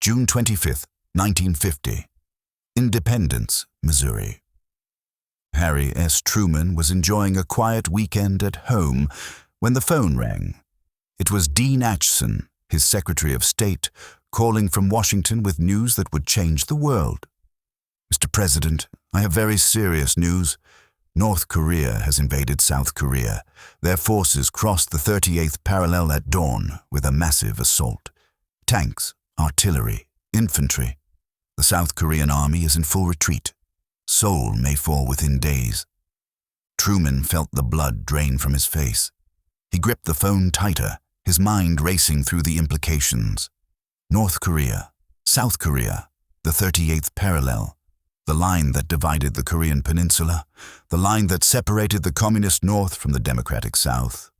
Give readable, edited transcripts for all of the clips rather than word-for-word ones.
June 25, 1950. Independence, Missouri. Harry S. Truman was enjoying a quiet weekend at home when the phone rang. It was Dean Acheson, his Secretary of State, calling from Washington with news that would change the world. "Mr. President, I have very serious news. North Korea has invaded South Korea. Their forces crossed the 38th parallel at dawn with a massive assault. Tanks, artillery, infantry. The South Korean army is in full retreat. Seoul may fall within days." Truman felt the blood drain from his face. He gripped the phone tighter, his mind racing through the implications. North Korea, South Korea, the 38th parallel, the line that divided the Korean peninsula, the line that separated the communist North from the democratic South,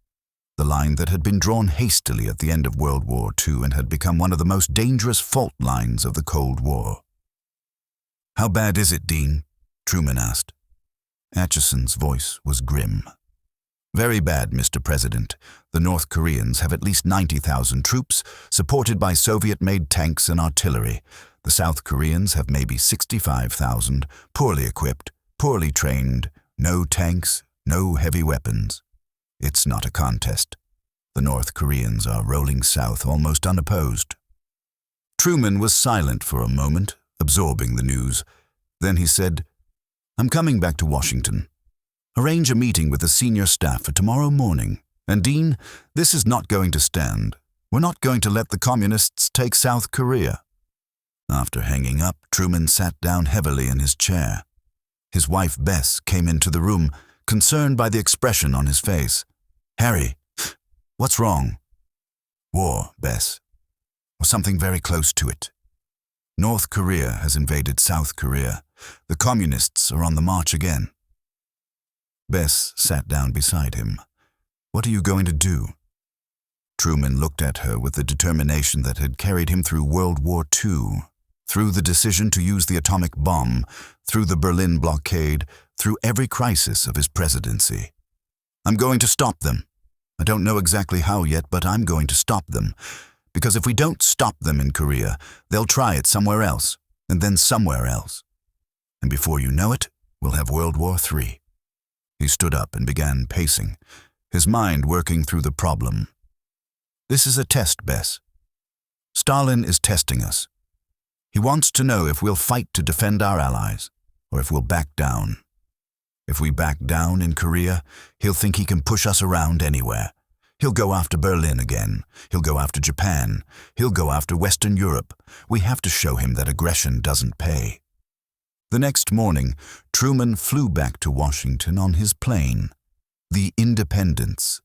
the line that had been drawn hastily at the end of World War II and had become one of the most dangerous fault lines of the Cold War. "How bad is it, Dean?" Truman asked. Acheson's voice was grim. "Very bad, Mr. President. The North Koreans have at least 90,000 troops, supported by Soviet-made tanks and artillery. The South Koreans have maybe 65,000, poorly equipped, poorly trained, no tanks, no heavy weapons. It's not a contest. The North Koreans are rolling south almost unopposed." Truman was silent for a moment, absorbing the news. Then he said, "I'm coming back to Washington. Arrange a meeting with the senior staff for tomorrow morning. And Dean, this is not going to stand. We're not going to let the communists take South Korea." After hanging up, Truman sat down heavily in his chair. His wife, Bess, came into the room, concerned by the expression on his face. "Harry, what's wrong?" "War, Bess, or something very close to it. North Korea has invaded South Korea. The communists are on the march again." Bess sat down beside him. "What are you going to do?" Truman looked at her with the determination that had carried him through World War II, through the decision to use the atomic bomb, through the Berlin blockade, through every crisis of his presidency. "I'm going to stop them. I don't know exactly how yet, but I'm going to stop them. Because if we don't stop them in Korea, they'll try it somewhere else, and then somewhere else. And before you know it, we'll have World War III. He stood up and began pacing, his mind working through the problem. "This is a test, Bess. Stalin is testing us. He wants to know if we'll fight to defend our allies, or if we'll back down. If we back down in Korea, he'll think he can push us around anywhere. He'll go after Berlin again. He'll go after Japan. He'll go after Western Europe. We have to show him that aggression doesn't pay." The next morning, Truman flew back to Washington on his plane, the Independence.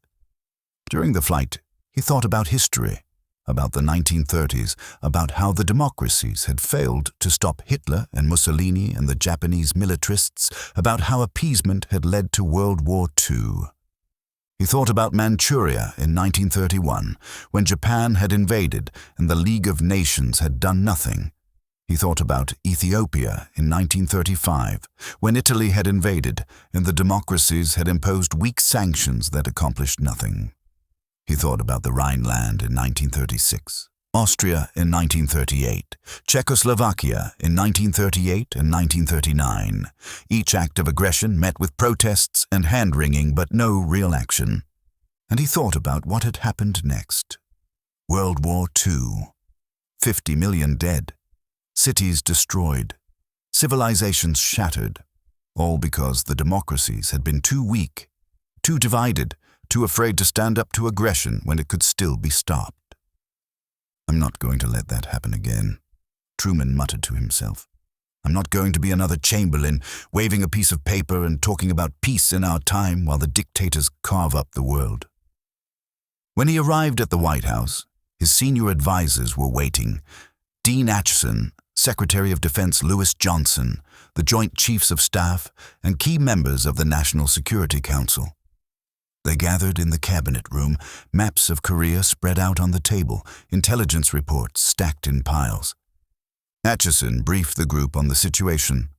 During the flight, he thought about history, about the 1930s, about how the democracies had failed to stop Hitler and Mussolini and the Japanese militarists, about how appeasement had led to World War II. He thought about Manchuria in 1931, when Japan had invaded and the League of Nations had done nothing. He thought about Ethiopia in 1935, when Italy had invaded and the democracies had imposed weak sanctions that accomplished nothing. He thought about the Rhineland in 1936, Austria in 1938, Czechoslovakia in 1938 and 1939. Each act of aggression met with protests and hand-wringing, but no real action. And he thought about what had happened next. World War II. 50 million dead. Cities destroyed, civilizations shattered, all because the democracies had been too weak, too divided, too afraid to stand up to aggression when it could still be stopped. "I'm not going to let that happen again," Truman muttered to himself. "I'm not going to be another Chamberlain, waving a piece of paper and talking about peace in our time while the dictators carve up the world." When he arrived at the White House, his senior advisors were waiting. Dean Acheson, Secretary of Defense Lewis Johnson, the Joint Chiefs of Staff, and key members of the National Security Council. They gathered in the cabinet room, maps of Korea spread out on the table, intelligence reports stacked in piles. Acheson briefed the group on the situation.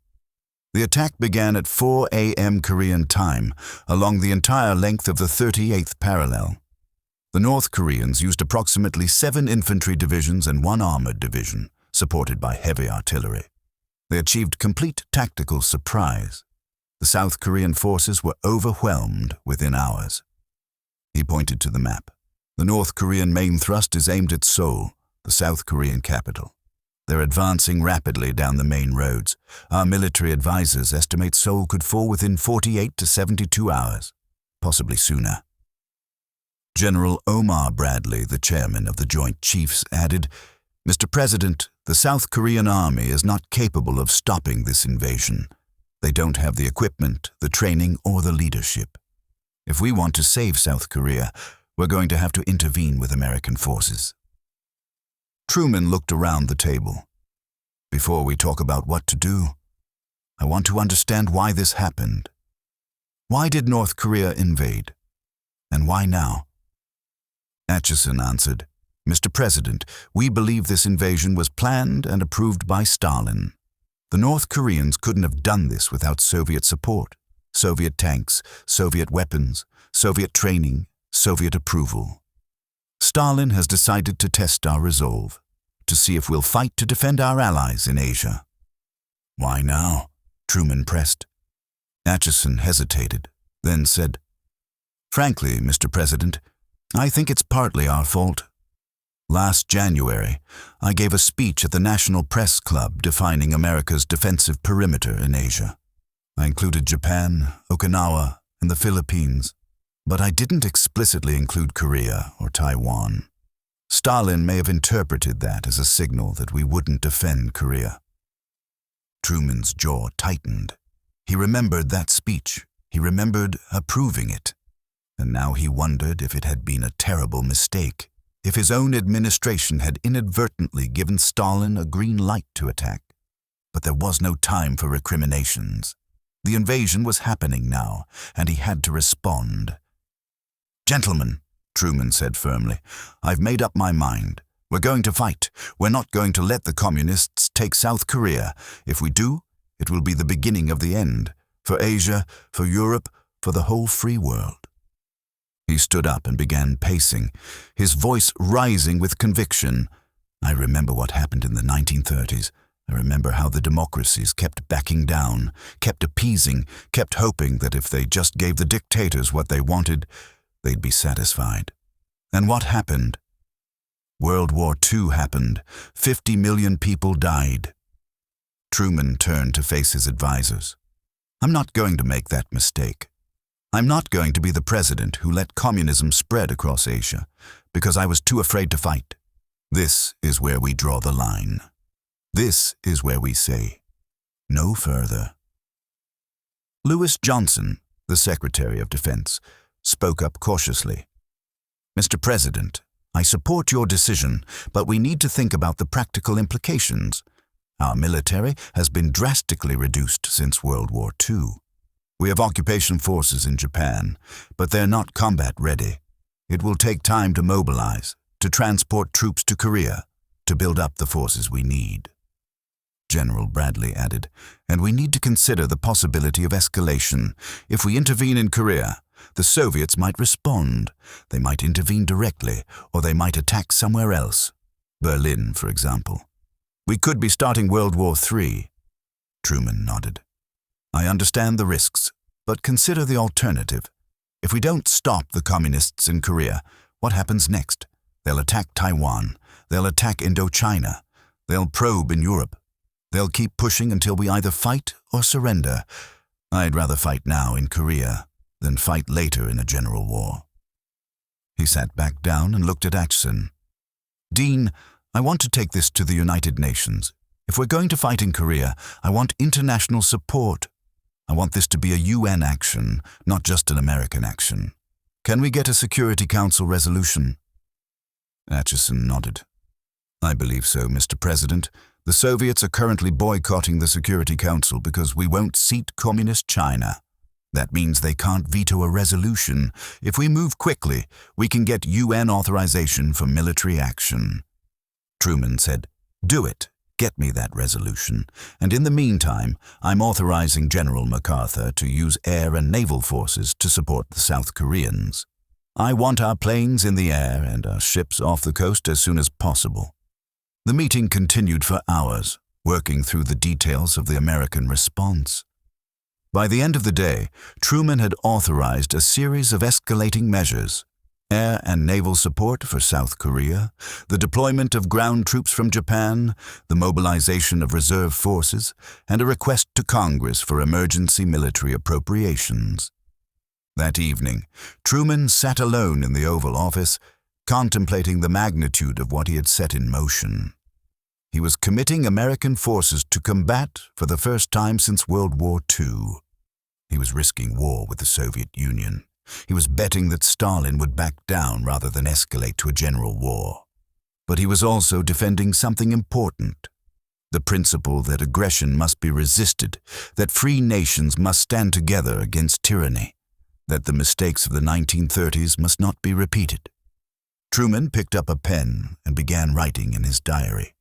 The attack began at 4 a.m. Korean time, along the entire length of the 38th parallel. The North Koreans used approximately 7 infantry divisions and 1 armored division, supported by heavy artillery. They achieved complete tactical surprise. The South Korean forces were overwhelmed within hours. He pointed to the map. The North Korean main thrust is aimed at Seoul, the South Korean capital. They're advancing rapidly down the main roads. Our military advisors estimate Seoul could fall within 48 to 72 hours, possibly sooner. General Omar Bradley, the chairman of the Joint Chiefs, added, "Mr. President, the South Korean army is not capable of stopping this invasion. They don't have the equipment, the training, or the leadership. If we want to save South Korea, we're going to have to intervene with American forces." Truman looked around the table. "Before we talk about what to do, I want to understand why this happened. Why did North Korea invade? And why now?" Atchison answered, "Mr. President, we believe this invasion was planned and approved by Stalin. The North Koreans couldn't have done this without Soviet support, Soviet tanks, Soviet weapons, Soviet training, Soviet approval. Stalin has decided to test our resolve, to see if we'll fight to defend our allies in Asia." "Why now?" Truman pressed. Atchison hesitated, then said, "Frankly, Mr. President, I think it's partly our fault. Last January, I gave a speech at the National Press Club defining America's defensive perimeter in Asia. I included Japan, Okinawa, and the Philippines, but I didn't explicitly include Korea or Taiwan. Stalin may have interpreted that as a signal that we wouldn't defend Korea." Truman's jaw tightened. He remembered that speech. He remembered approving it. And now he wondered if it had been a terrible mistake, if his own administration had inadvertently given Stalin a green light to attack. But there was no time for recriminations. The invasion was happening now, and he had to respond. "Gentlemen," Truman said firmly, "I've made up my mind. We're going to fight. We're not going to let the communists take South Korea. If we do, it will be the beginning of the end, for Asia, for Europe, for the whole free world." He stood up and began pacing, his voice rising with conviction. "I remember what happened in the 1930s. I remember how the democracies kept backing down, kept appeasing, kept hoping that if they just gave the dictators what they wanted, they'd be satisfied. And what happened? World War II happened. 50 million people died." Truman turned to face his advisors. "I'm not going to make that mistake. I'm not going to be the president who let communism spread across Asia because I was too afraid to fight. This is where we draw the line. This is where we say, no further." Lewis Johnson, the Secretary of Defense, spoke up cautiously. "Mr. President, I support your decision, but we need to think about the practical implications. Our military has been drastically reduced since World War II. We have occupation forces in Japan, but they're not combat ready. It will take time to mobilize, to transport troops to Korea, to build up the forces we need." General Bradley added, "And we need to consider the possibility of escalation. If we intervene in Korea, the Soviets might respond. They might intervene directly, or they might attack somewhere else. Berlin, for example. We could be starting World War III. Truman nodded. "I understand the risks, but consider the alternative. If we don't stop the communists in Korea, what happens next? They'll attack Taiwan. They'll attack Indochina. They'll probe in Europe. They'll keep pushing until we either fight or surrender. I'd rather fight now in Korea than fight later in a general war." He sat back down and looked at Atchison. "Dean, I want to take this to the United Nations. If we're going to fight in Korea, I want international support. I want this to be a UN action, not just an American action. Can we get a Security Council resolution?" Atchison nodded. "I believe so, Mr. President. The Soviets are currently boycotting the Security Council because we won't seat Communist China. That means they can't veto a resolution. If we move quickly, we can get UN authorization for military action." Truman said, "Do it. Get me that resolution. And in the meantime, I'm authorizing General MacArthur to use air and naval forces to support the South Koreans. I want our planes in the air and our ships off the coast as soon as possible." The meeting continued for hours, working through the details of the American response. By the end of the day, Truman had authorized a series of escalating measures: air and naval support for South Korea, the deployment of ground troops from Japan, the mobilization of reserve forces, and a request to Congress for emergency military appropriations. That evening, Truman sat alone in the Oval Office, contemplating the magnitude of what he had set in motion. He was committing American forces to combat for the first time since World War II. He was risking war with the Soviet Union. He was betting that Stalin would back down rather than escalate to a general war. But he was also defending something important: the principle that aggression must be resisted, that free nations must stand together against tyranny, that the mistakes of the 1930s must not be repeated. Truman picked up a pen and began writing in his diary.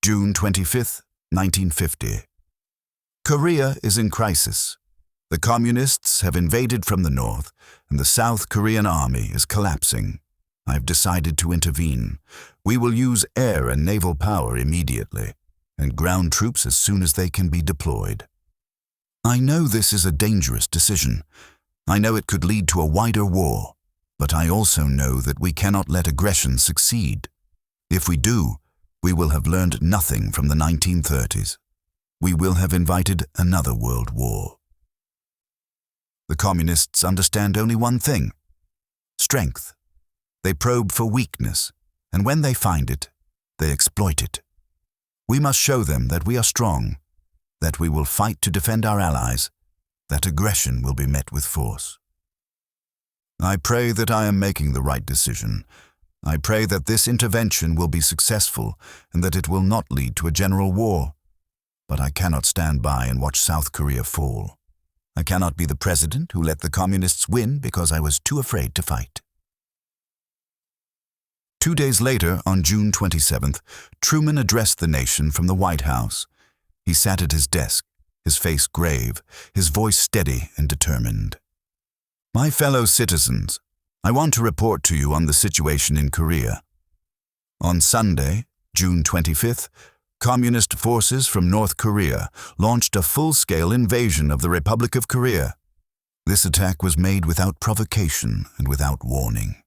June 25, 1950. Korea is in crisis. The communists have invaded from the north, and the South Korean army is collapsing. I've decided to intervene. We will use air and naval power immediately, and ground troops as soon as they can be deployed. I know this is a dangerous decision. I know it could lead to a wider war, but I also know that we cannot let aggression succeed. If we do, we will have learned nothing from the 1930s. We will have invited another world war. The communists understand only one thing: strength. They probe for weakness, and when they find it, they exploit it. We must show them that we are strong, that we will fight to defend our allies, that aggression will be met with force. I pray that I am making the right decision. I pray that this intervention will be successful and that it will not lead to a general war. But I cannot stand by and watch South Korea fall. I cannot be the president who let the communists win because I was too afraid to fight. 2 days later, on June 27th, Truman addressed the nation from the White House. He sat at his desk, his face grave, his voice steady and determined. My fellow citizens, I want to report to you on the situation in Korea. On Sunday, June 25th, Communist forces from North Korea launched a full-scale invasion of the Republic of Korea. This attack was made without provocation and without warning.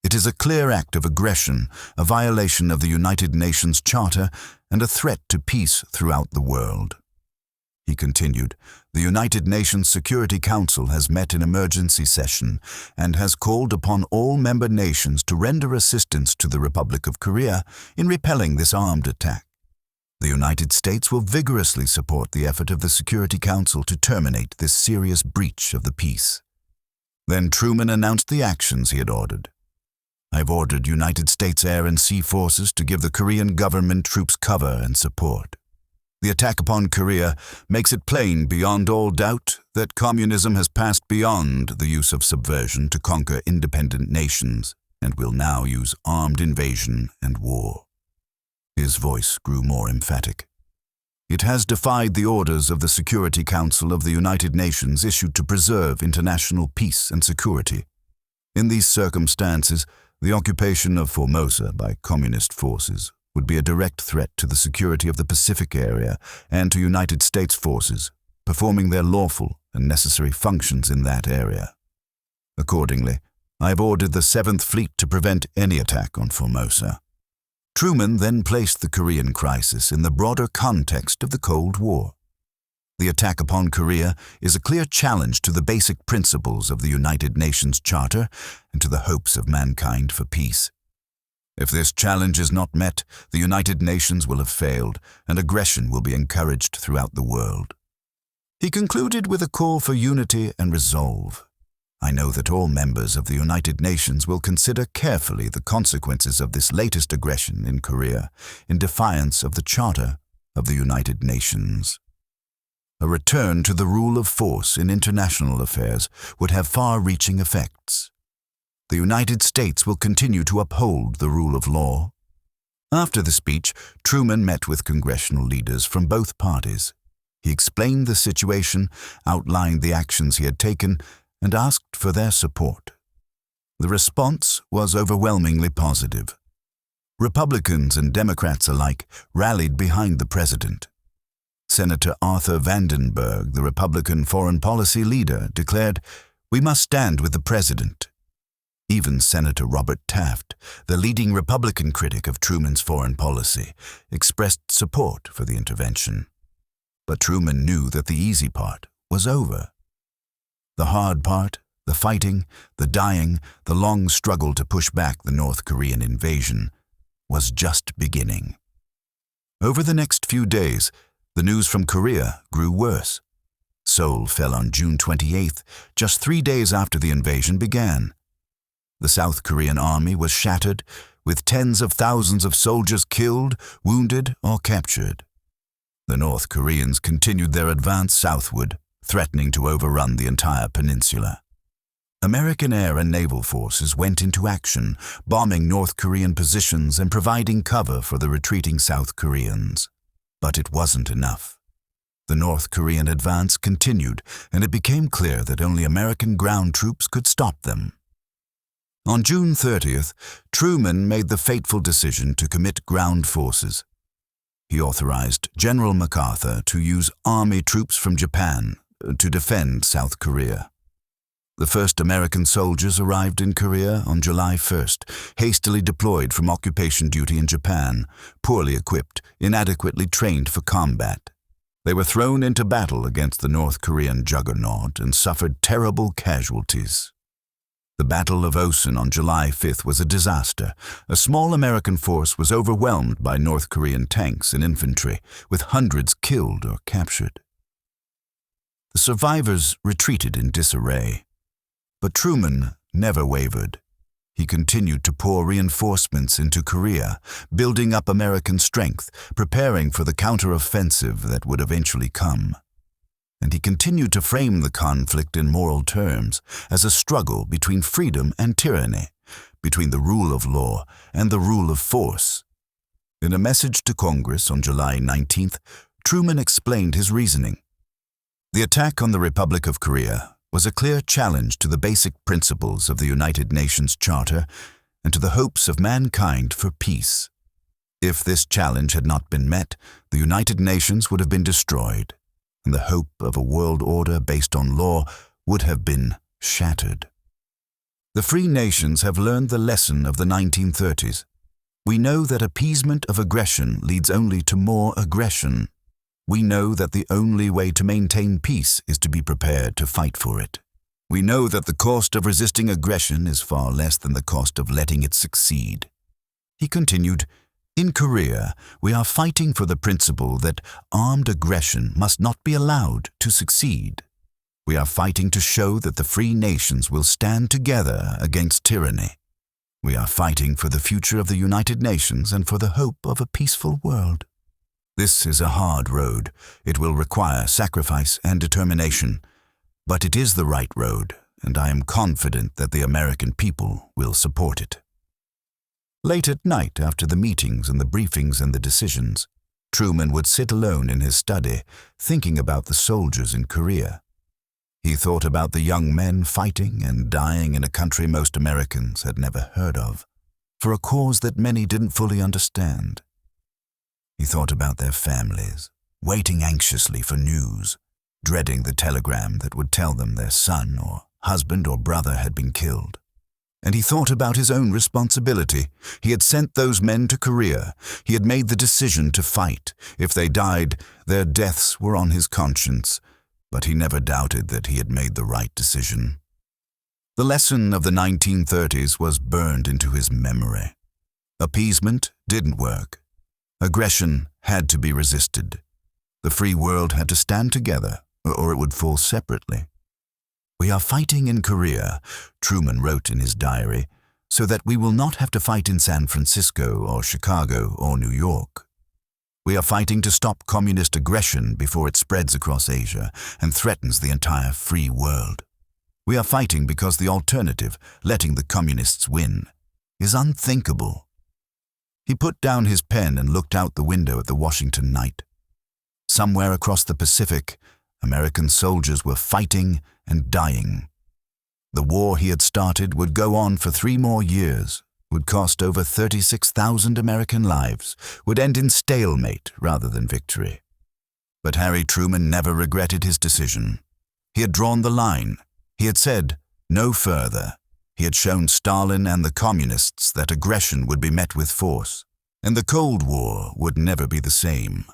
It is a clear act of aggression, a violation of the United Nations Charter, and a threat to peace throughout the world. He continued, the United Nations Security Council has met in emergency session and has called upon all member nations to render assistance to the Republic of Korea in repelling this armed attack. The United States will vigorously support the effort of the Security Council to terminate this serious breach of the peace. Then Truman announced the actions he had ordered. I've ordered United States Air and Sea Forces to give the Korean government troops cover and support. The attack upon Korea makes it plain beyond all doubt that communism has passed beyond the use of subversion to conquer independent nations and will now use armed invasion and war. His voice grew more emphatic. It has defied the orders of the Security Council of the United Nations issued to preserve international peace and security. In these circumstances, the occupation of Formosa by communist forces would be a direct threat to the security of the Pacific area and to United States forces, performing their lawful and necessary functions in that area. Accordingly, I have ordered the 7th Fleet to prevent any attack on Formosa. Truman then placed the Korean crisis in the broader context of the Cold War. The attack upon Korea is a clear challenge to the basic principles of the United Nations Charter and to the hopes of mankind for peace. If this challenge is not met, the United Nations will have failed, and aggression will be encouraged throughout the world. He concluded with a call for unity and resolve. I know that all members of the United Nations will consider carefully the consequences of this latest aggression in Korea, in defiance of the Charter of the United Nations. A return to the rule of force in international affairs would have far-reaching effects. The United States will continue to uphold the rule of law. After the speech, Truman met with congressional leaders from both parties. He explained the situation, outlined the actions he had taken, and asked for their support. The response was overwhelmingly positive. Republicans and Democrats alike rallied behind the president. Senator Arthur Vandenberg, the Republican foreign policy leader, declared, "We must stand with the president." Even Senator Robert Taft, the leading Republican critic of Truman's foreign policy, expressed support for the intervention. But Truman knew that the easy part was over. The hard part, the fighting, the dying, the long struggle to push back the North Korean invasion, was just beginning. Over the next few days, the news from Korea grew worse. Seoul fell on June 28th, just 3 days after the invasion began. The South Korean army was shattered, with tens of thousands of soldiers killed, wounded, or captured. The North Koreans continued their advance southward, threatening to overrun the entire peninsula. American air and naval forces went into action, bombing North Korean positions and providing cover for the retreating South Koreans. But it wasn't enough. The North Korean advance continued, and it became clear that only American ground troops could stop them. On June 30th, Truman made the fateful decision to commit ground forces. He authorized General MacArthur to use army troops from Japan to defend South Korea. The first American soldiers arrived in Korea on July 1st, hastily deployed from occupation duty in Japan, poorly equipped, inadequately trained for combat. They were thrown into battle against the North Korean juggernaut and suffered terrible casualties. The Battle of Osan on July 5th was a disaster. A small American force was overwhelmed by North Korean tanks and infantry, with hundreds killed or captured. The survivors retreated in disarray. But Truman never wavered. He continued to pour reinforcements into Korea, building up American strength, preparing for the counteroffensive that would eventually come. And he continued to frame the conflict in moral terms as a struggle between freedom and tyranny, between the rule of law and the rule of force. In a message to Congress on July 19th, Truman explained his reasoning. The attack on the Republic of Korea was a clear challenge to the basic principles of the United Nations Charter and to the hopes of mankind for peace. If this challenge had not been met, the United Nations would have been destroyed, and the hope of a world order based on law would have been shattered. The free nations have learned the lesson of the 1930s. We know that appeasement of aggression leads only to more aggression. We know that the only way to maintain peace is to be prepared to fight for it. We know that the cost of resisting aggression is far less than the cost of letting it succeed. He continued, "In Korea, we are fighting for the principle that armed aggression must not be allowed to succeed. We are fighting to show that the free nations will stand together against tyranny. We are fighting for the future of the United Nations and for the hope of a peaceful world. This is a hard road. It will require sacrifice and determination, but it is the right road, and I am confident that the American people will support it." Late at night, after the meetings and the briefings and the decisions, Truman would sit alone in his study, thinking about the soldiers in Korea. He thought about the young men fighting and dying in a country most Americans had never heard of, for a cause that many didn't fully understand. He thought about their families, waiting anxiously for news, dreading the telegram that would tell them their son or husband or brother had been killed. And he thought about his own responsibility. He had sent those men to Korea. He had made the decision to fight. If they died, their deaths were on his conscience, but he never doubted that he had made the right decision. The lesson of the 1930s was burned into his memory. Appeasement didn't work. Aggression had to be resisted. The free world had to stand together, or it would fall separately. "We are fighting in Korea," Truman wrote in his diary, "so that we will not have to fight in San Francisco or Chicago or New York. We are fighting to stop communist aggression before it spreads across Asia and threatens the entire free world. We are fighting because the alternative, letting the communists win, is unthinkable." He put down his pen and looked out the window at the Washington night. Somewhere across the Pacific, American soldiers were fighting and dying. The war he had started would go on for 3 more years, would cost over 36,000 American lives, would end in stalemate rather than victory. But Harry Truman never regretted his decision. He had drawn the line. He had said, no further. He had shown Stalin and the communists that aggression would be met with force, and the Cold War would never be the same.